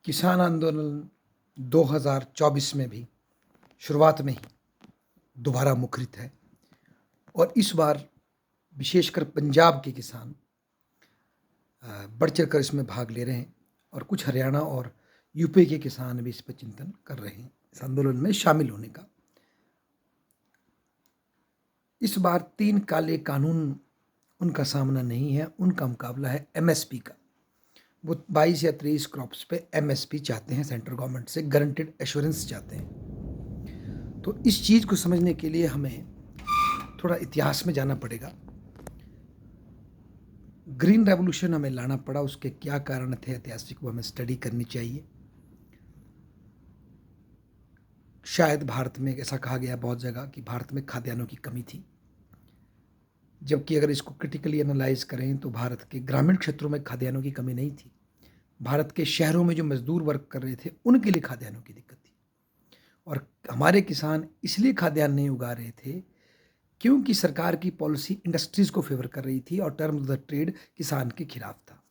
किसान आंदोलन 2024 में भी शुरुआत में ही दोबारा मुखरित है और इस बार विशेषकर पंजाब के किसान बढ़ चढ़ कर इसमें भाग ले रहे हैं और कुछ हरियाणा और यूपी के किसान भी इस पर चिंतन कर रहे हैं इस आंदोलन में शामिल होने का। इस बार 3 काले कानून उनका सामना नहीं है, उनका मुकाबला है एमएसपी का। वो 22 या 23 क्रॉप्स पे एमएसपी चाहते हैं, सेंट्रल गवर्नमेंट से गारंटेड एश्योरेंस चाहते हैं। तो इस चीज़ को समझने के लिए हमें थोड़ा इतिहास में जाना पड़ेगा। ग्रीन रेवोल्यूशन हमें लाना पड़ा, उसके क्या कारण थे ऐतिहासिक, वो हमें स्टडी करनी चाहिए। शायद भारत में ऐसा कहा गया बहुत जगह कि भारत में खाद्यान्नों की कमी थी, जबकि अगर इसको क्रिटिकली एनालाइज करें तो भारत के ग्रामीण क्षेत्रों में खाद्यान्नों की कमी नहीं थी। भारत के शहरों में जो मजदूर वर्क कर रहे थे उनके लिए खाद्यान्नों की दिक्कत थी और हमारे किसान इसलिए खाद्यान्न नहीं उगा रहे थे क्योंकि सरकार की पॉलिसी इंडस्ट्रीज को फेवर कर रही थी और टर्म ऑफ द ट्रेड किसान के खिलाफ था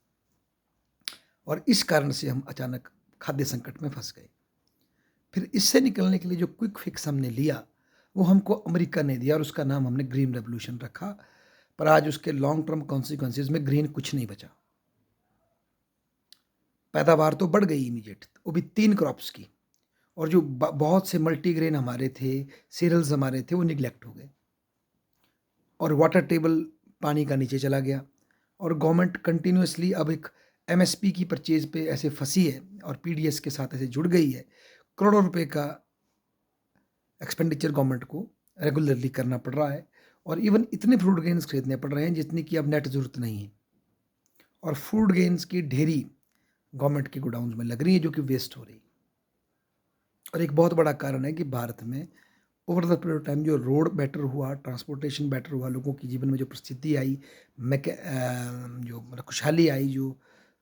और इस कारण से हम अचानक खाद्य संकट में फंस गए। फिर इससे निकलने के लिए जो क्विक फिक्स हमने लिया वो हमको अमेरिका ने दिया और उसका नाम हमने ग्रीन रेवोल्यूशन रखा, पर आज उसके लॉन्ग टर्म कॉन्सिक्वेंसेज में ग्रीन कुछ नहीं बचा। पैदावार तो बढ़ गई इमीडिएट, वो भी 3 क्रॉप्स की, और जो बहुत से मल्टीग्रेन हमारे थे, सीरियल्स हमारे थे, वो निगलेक्ट हो गए और वाटर टेबल पानी का नीचे चला गया और गवर्नमेंट कंटिन्यूसली अब एक एमएसपी की परचेज पे ऐसे फंसी है और पीडीएस के साथ ऐसे जुड़ गई है। करोड़ों रुपए का एक्सपेंडिचर गवर्नमेंट को रेगुलरली करना पड़ रहा है और इवन इतने फूड गेन्स खरीदने पड़ रहे हैं जितनी कि अब नेट ज़रूरत नहीं है और फूड गेन्स की ढेरी गवर्नमेंट के गोडाउन में लग रही है जो कि वेस्ट हो रही है। और एक बहुत बड़ा कारण है कि भारत में over the period of time जो रोड बेटर हुआ, ट्रांसपोर्टेशन बेटर हुआ, लोगों की जीवन में जो प्रसिद्धि आई, जो मतलब खुशहाली आई,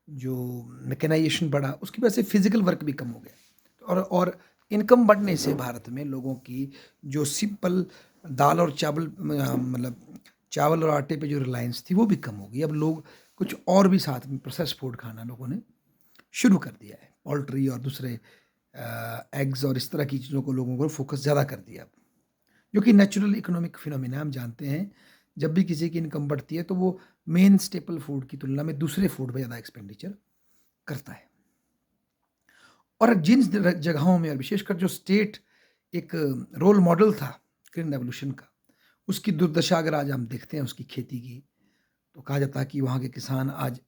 जो मैकेनाइजेशन बढ़ा, उसकी वजह से फिजिकल वर्क भी कम हो गया और इनकम बढ़ने से भारत में लोगों की जो सिंपल दाल और चावल मतलब चावल और आटे पे जो रिलायंस थी वो भी कम हो गई। अब लोग कुछ और भी साथ में प्रोसेस फूड खाना लोगों ने शुरू कर दिया है, पोल्ट्री और दूसरे एग्स और इस तरह की चीज़ों को लोगों को फोकस ज़्यादा कर दिया, जो कि नेचुरल इकोनॉमिक फिनोमिना हम जानते हैं। जब भी किसी की इनकम बढ़ती है तो वो मेन स्टेपल फूड की तुलना में दूसरे फूड पे ज़्यादा एक्सपेंडिचर करता है। और जिन जगहों में और विशेषकर जो स्टेट एक रोल मॉडल था ग्रीन रेवोल्यूशन का, उसकी दुर्दशा अगर आज हम देखते हैं उसकी खेती की, तो कहा जाता है कि वहाँ के किसान आज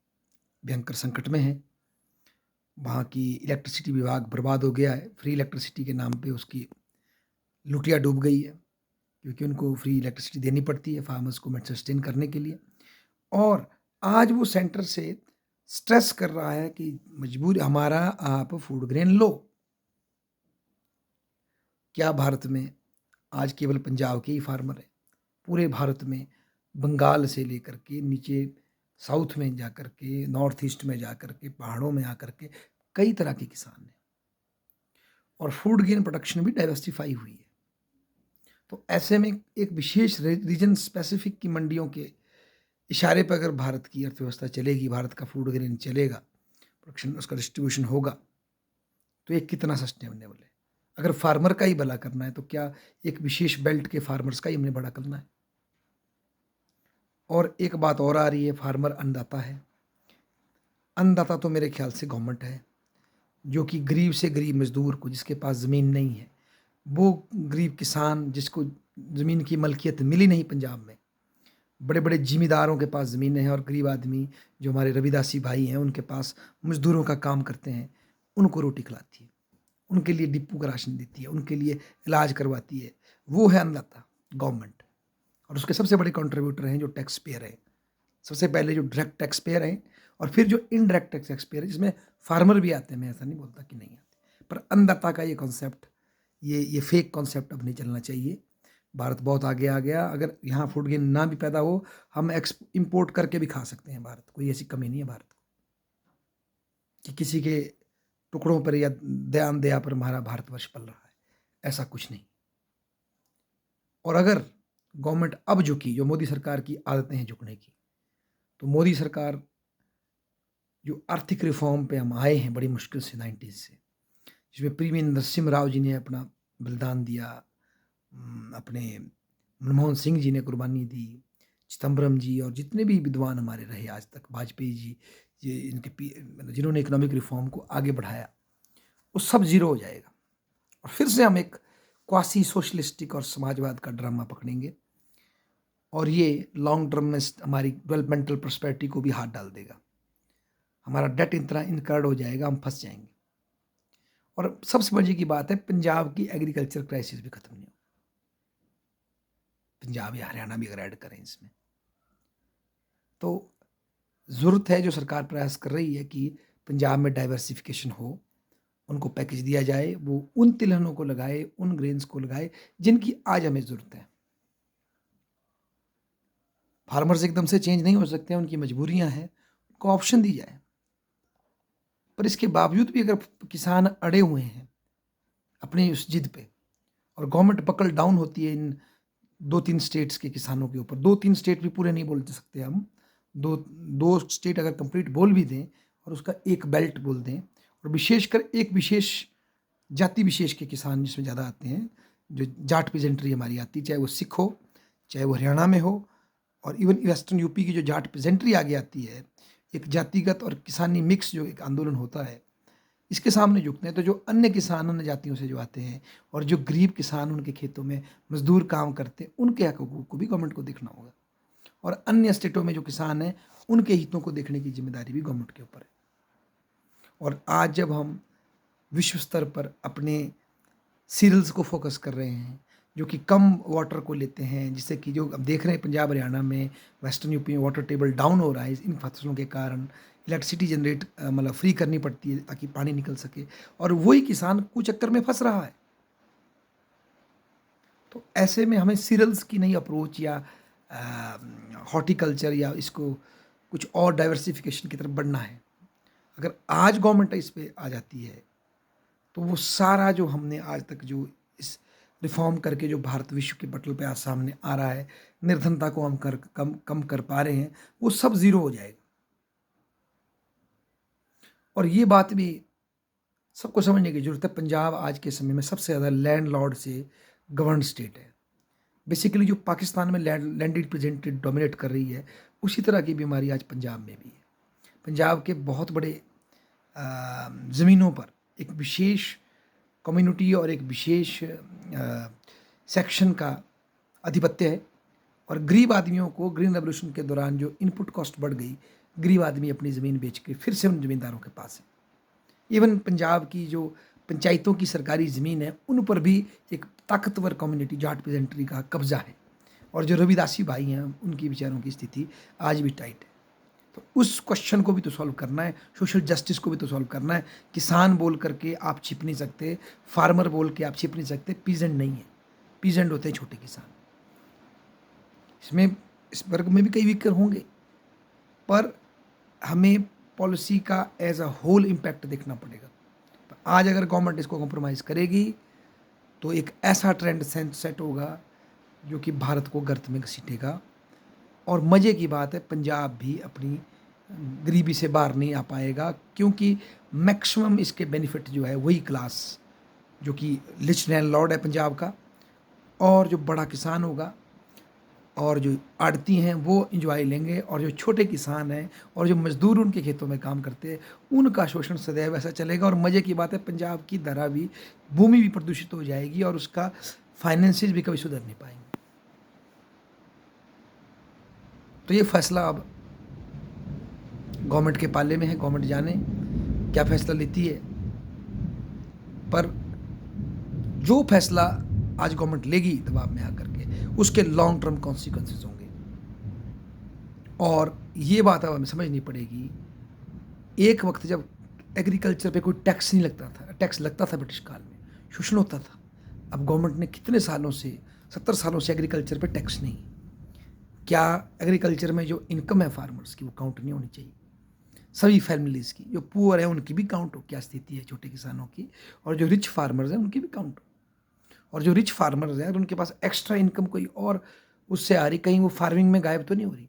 भयंकर संकट में हैं। वहाँ की इलेक्ट्रिसिटी विभाग बर्बाद हो गया है, फ्री इलेक्ट्रिसिटी के नाम पे उसकी लुटिया डूब गई है क्योंकि उनको फ्री इलेक्ट्रिसिटी देनी पड़ती है फार्मर्स को सस्टेन करने के लिए। और आज वो सेंटर से स्ट्रेस कर रहा है कि मजबूर हमारा आप फूड ग्रेन लो। क्या भारत में आज केवल पंजाब के ही फार्मर हैं? पूरे भारत में बंगाल से लेकर के नीचे साउथ में जा कर के, नॉर्थ ईस्ट में जा कर के, पहाड़ों में आकर के कई तरह के किसान हैं और फूड ग्रेन प्रोडक्शन भी डाइवर्सिफाई हुई है। तो ऐसे में एक विशेष रीजन स्पेसिफिक की मंडियों के इशारे पर अगर भारत की अर्थव्यवस्था चलेगी, भारत का फूड ग्रेन चलेगा, प्रोडक्शन उसका डिस्ट्रीब्यूशन होगा, तो ये कितना सस्टेनेबल है। अगर फार्मर का ही भला करना है तो क्या एक विशेष बेल्ट के फार्मर्स का ही हमने बड़ा करना है। और एक बात और आ रही है, फार्मर अन्नदाता है। अन्नदाता तो मेरे ख्याल से गवर्नमेंट है, जो कि गरीब से गरीब मजदूर को, जिसके पास ज़मीन नहीं है, वो गरीब किसान जिसको ज़मीन की मलकियत मिली नहीं पंजाब में, बड़े बड़े जिमीदारों के पास ज़मीनें हैं और गरीब आदमी जो हमारे रविदासी भाई हैं उनके पास मजदूरों का काम करते हैं, उनको रोटी खिलाती है, उनके लिए डिपू का राशन देती है, उनके लिए इलाज करवाती है। वो है अन्नदाता गवर्नमेंट। और उसके सबसे बड़े कंट्रीब्यूटर हैं जो टैक्स पेयर हैं। सबसे पहले जो डायरेक्ट टैक्स पेयर हैं और फिर जो इनडायरेक्ट टैक्स पेयर है, जिसमें फार्मर भी आते हैं, मैं ऐसा नहीं बोलता कि नहीं आते, पर अन्नदाता का ये कॉन्सेप्ट, ये फेक कॉन्सेप्ट अब नहीं चलना चाहिए। भारत बहुत आगे आ गया। अगर यहाँ फूड ग्रेन ना भी पैदा हो, हम इंपोर्ट करके भी खा सकते हैं भारत, कोई ऐसी कमी नहीं है भारत को कि किसी के टुकड़ों पर या ध्यान दया पर हमारा भारतवर्ष पल रहा है, ऐसा कुछ नहीं। और अगर गवर्नमेंट अब झुकी, जो मोदी सरकार की आदतें हैं झुकने की, तो मोदी सरकार जो आर्थिक रिफ़ॉर्म पे हम आए हैं बड़ी मुश्किल से 90s से, जिसमें पीवी नरसिम्हा राव जी ने अपना बलिदान दिया, अपने मनमोहन सिंह जी ने कुर्बानी दी, चिदम्बरम जी और जितने भी विद्वान हमारे रहे आज तक, वाजपेयी जी, ये इनके मतलब जिन्होंने इकोनॉमिक रिफ़ॉर्म को आगे बढ़ाया, वो सब ज़ीरो हो जाएगा और फिर से हम एक क्वासी सोशलिस्टिक और समाजवाद का ड्रामा पकड़ेंगे और ये लॉन्ग टर्म में हमारी डेवलपमेंटल प्रॉस्पेरिटी को भी हाथ डाल देगा। हमारा डेट इतना इनकर्ड हो जाएगा, हम फंस जाएंगे। और सबसे बड़ी की बात है, पंजाब की एग्रीकल्चर क्राइसिस भी खत्म नहीं हो, पंजाब या हरियाणा भी अगर ऐड करें इसमें, तो ज़रूरत है, जो सरकार प्रयास कर रही है कि पंजाब में डाइवर्सिफिकेशन हो, उनको पैकेज दिया जाए, वो उन तिलहनों को लगाए, उन ग्रेन्स को लगाए जिनकी आज हमें ज़रूरत है। फार्मर्स एकदम से चेंज नहीं हो सकते हैं, उनकी मजबूरियां हैं, उनको ऑप्शन दी जाए। पर इसके बावजूद भी अगर किसान अड़े हुए हैं अपनी उस जिद पे और गवर्नमेंट बकल डाउन होती है इन 2-3 स्टेट्स के किसानों के ऊपर, 2-3 स्टेट भी पूरे नहीं बोल सकते हम, दो दो स्टेट अगर कंप्लीट बोल भी दें और उसका एक बेल्ट बोल दें, और विशेषकर एक विशेष जाति विशेष के किसान जिसमें ज़्यादा आते हैं, जो जाट पेजेंट्री हमारी आती है, चाहे वो सिख हो, चाहे वो हरियाणा में हो, और इवन वेस्टर्न यूपी की जो जाट पेजेंट्री आगे आती है, एक जातिगत और किसानी मिक्स जो एक आंदोलन होता है, इसके सामने झुकते हैं। तो जो अन्य किसान अन्य जातियों से जो आते हैं और जो गरीब किसान उनके खेतों में मजदूर काम करते हैं, उनके हकूक़ को भी गवर्नमेंट को देखना होगा, और अन्य स्टेटों में जो किसान हैं उनके हितों को देखने की जिम्मेदारी भी गवर्नमेंट के ऊपर है। और आज जब हम विश्व स्तर पर अपने सीरियल्स को फोकस कर रहे हैं जो कि कम वाटर को लेते हैं, जिससे कि जो अब देख रहे हैं पंजाब हरियाणा में, वेस्टर्न यूपी में वाटर टेबल डाउन हो रहा है इन फसलों के कारण, इलेक्ट्रिसिटी जनरेट मतलब फ्री करनी पड़ती है ताकि पानी निकल सके, और वही किसान कुचक्कर में फंस रहा है। तो ऐसे में हमें सीरियल्स की नई अप्रोच या हॉर्टिकल्चर या इसको कुछ और डाइवर्सिफिकेशन की तरफ बढ़ना है। अगर आज गवर्नमेंट इस पे आ जाती है तो वो सारा जो हमने आज तक जो इस रिफॉर्म करके जो भारत विश्व के पटल पे आज सामने आ रहा है, निर्धनता को हम कम कर पा रहे हैं, वो सब ज़ीरो हो जाएगा। और ये बात भी सबको समझने की ज़रूरत है, पंजाब आज के समय में सबसे ज़्यादा लैंडलॉर्ड से गवर्न स्टेट है। बेसिकली जो पाकिस्तान में लैंड रिप्रेजेंटेड डोमिनेट कर रही है, उसी तरह की बीमारी आज पंजाब में भी है। पंजाब के बहुत बड़े ज़मीनों पर एक विशेष कम्युनिटी और एक विशेष सेक्शन का आधिपत्य है, और गरीब आदमियों को ग्रीन रेवोल्यूशन के दौरान जो इनपुट कॉस्ट बढ़ गई, गरीब आदमी अपनी ज़मीन बेच के फिर से उन ज़मींदारों के पास है। इवन पंजाब की जो पंचायतों की सरकारी ज़मीन है, उन पर भी एक ताकतवर कम्युनिटी जाट पेजेंट्री का कब्जा है, और जो रविदासी भाई हैं उनकी बेचारों की स्थिति आज भी टाइट है। तो उस क्वेश्चन को भी तो सॉल्व करना है, सोशल जस्टिस को भी तो सॉल्व करना है। किसान बोल करके आप छिप नहीं सकते, फार्मर बोल के आप छिप नहीं सकते, पीजेंट नहीं है, पीजेंट होते हैं छोटे किसान। इसमें इस वर्ग में भी कई वीकर होंगे, पर हमें पॉलिसी का एज अ होल इम्पैक्ट देखना पड़ेगा। पर आज अगर गवर्नमेंट इसको कॉम्प्रोमाइज़ करेगी तो एक ऐसा ट्रेंड सेट होगा जो कि भारत को गर्त में घसीटेगा। और मज़े की बात है, पंजाब भी अपनी गरीबी से बाहर नहीं आ पाएगा, क्योंकि मैक्सिमम इसके बेनिफिट जो है वही क्लास जो कि रिच लैंडलॉर्ड है पंजाब का, और जो बड़ा किसान होगा और जो आड़ती हैं वो इंजॉय लेंगे, और जो छोटे किसान हैं और जो मजदूर उनके खेतों में काम करते हैं उनका शोषण सदैव ऐसा चलेगा। और मज़े की बात है, पंजाब की धरा भी, भूमि भी प्रदूषित हो जाएगी और उसका फाइनेंसिस भी कभी सुधर नहीं पाएंगे। तो ये फैसला अब गवर्नमेंट के पाले में है, गवर्नमेंट जाने क्या फैसला लेती है। पर जो फैसला आज गवर्नमेंट लेगी दबाव में आकर के, उसके लॉन्ग टर्म कॉन्सिक्वेंसेस होंगे, और ये बात अब हमें समझनी पड़ेगी। एक वक्त जब एग्रीकल्चर पे कोई टैक्स नहीं लगता था, टैक्स लगता था ब्रिटिश काल में, शोषण होता था। अब गवर्नमेंट ने कितने सालों से, 70 सालों से एग्रीकल्चर पे टैक्स नहीं। क्या एग्रीकल्चर में जो इनकम है फार्मर्स की वो काउंट नहीं होनी चाहिए? सभी फैमिलीज़ की, जो पुअर है उनकी भी काउंट हो, क्या स्थिति है छोटे किसानों की, और जो रिच फार्मर्स हैं उनकी भी काउंट हो। और जो रिच फार्मर्स हैं, उनके पास एक्स्ट्रा इनकम कोई और उससे आ रही, कहीं वो फार्मिंग में गायब तो नहीं हो रही।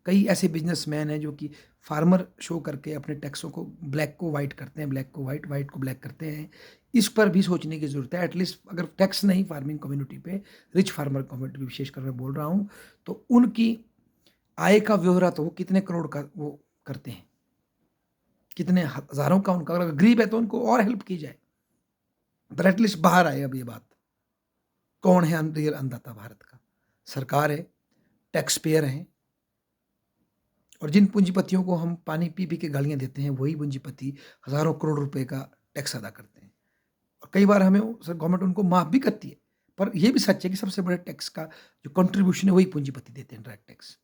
कई ऐसे बिजनेसमैन हैं जो कि फार्मर शो करके अपने टैक्सों को ब्लैक को वाइट करते हैं, ब्लैक को वाइट, वाइट को ब्लैक करते हैं। इस पर भी सोचने की ज़रूरत है। एटलीस्ट अगर टैक्स नहीं फार्मिंग कम्युनिटी पे, रिच फार्मर कम्युनिटी पे विशेषकर मैं बोल रहा हूँ, तो उनकी आय का ब्यौरा तो वो कितने करोड़ का वो करते हैं, कितने हज़ारों का उनका, अगर गरीब है तो उनको और हेल्प की जाए। तो एटलीस्ट बाहर आए अब ये बात। कौन है रियल अन्नदाता भारत का? सरकार है, टैक्स पेयर हैं, और जिन पूंजीपतियों को हम पानी पी-पी के गालियाँ देते हैं, वही पूंजीपति हज़ारों करोड़ रुपए का टैक्स अदा करते हैं। और कई बार हमें गवर्नमेंट उनको माफ़ भी करती है, पर ये भी सच है कि सबसे बड़े टैक्स का जो कंट्रीब्यूशन है वही पूंजीपति देते हैं, डायरेक्ट टैक्स।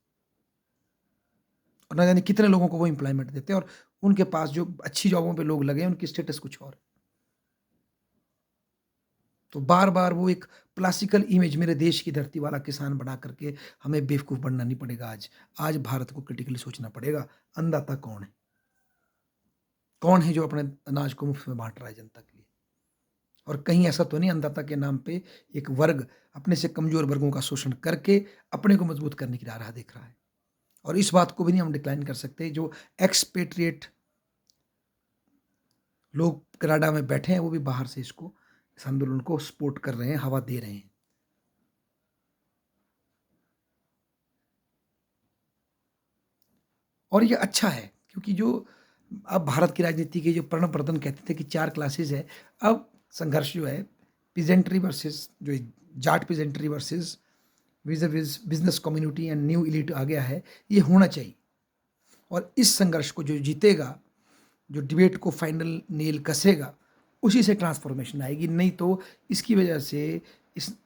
और ना जाने कितने लोगों को वो एम्प्लॉयमेंट देते हैं, और उनके पास जो अच्छी जॉबों पे लोग लगे हैं, उनकी स्टेटस कुछ और है। तो बार-बार वो एक क्लासिकल इमेज मेरे देश की धरती वाला किसान बना करके हमें बेवकूफ़ बनना नहीं पड़ेगा आज। आज भारत को क्रिटिकली सोचना पड़ेगा, अन्नदाता कौन है? कौन है जो अपने अनाज को मुफ्त में बाँट रहा है जनता के लिए? और कहीं ऐसा तो नहीं अन्नदाता के नाम पे एक वर्ग अपने से कमज़ोर वर्गों का शोषण करके अपने को मजबूत करने की राह देख रहा है। और इस बात को भी नहीं हम डिक्लाइन कर सकते, जो एक्सपेट्रिएट लोग कनाडा में बैठे हैं, वो भी बाहर से इस आंदोलन को सपोर्ट कर रहे हैं, हवा दे रहे हैं। और ये अच्छा है, क्योंकि जो अब भारत की राजनीति के जो प्रणब-प्रदन कहते थे कि 4 क्लासेस है, अब संघर्ष जो है पीजेंट्री वर्सेस जो Jat peasantry versus vis a vis business community and new elite आ गया है, ये होना चाहिए। और इस संघर्ष को जो जीतेगा, जो डिबेट को फाइनल नेल कसेगा, उसी से ट्रांसफॉर्मेशन आएगी। नहीं तो इसकी वजह से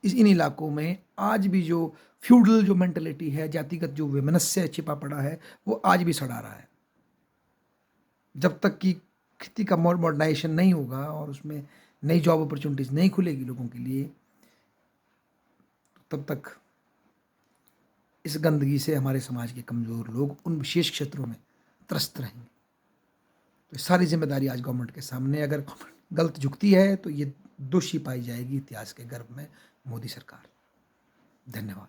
इन इलाकों में आज भी जो फ्यूडल जो मेंटालिटी है, जातिगत जो वैमनस्य छिपा पड़ा है, वो आज भी सड़ा रहा है। जब तक कि खेती का मॉडर्नाइजेशन नहीं होगा और उसमें नई जॉब अपॉर्चुनिटीज़ नहीं खुलेगी लोगों के लिए, तब तक इस गंदगी से हमारे समाज के कमज़ोर लोग उन विशेष क्षेत्रों में त्रस्त रहेंगे। तो सारी ज़िम्मेदारी आज गवर्नमेंट के सामने, अगर गलत झुकती है तो ये दोषी पाई जाएगी इतिहास के गर्भ में मोदी सरकार। धन्यवाद।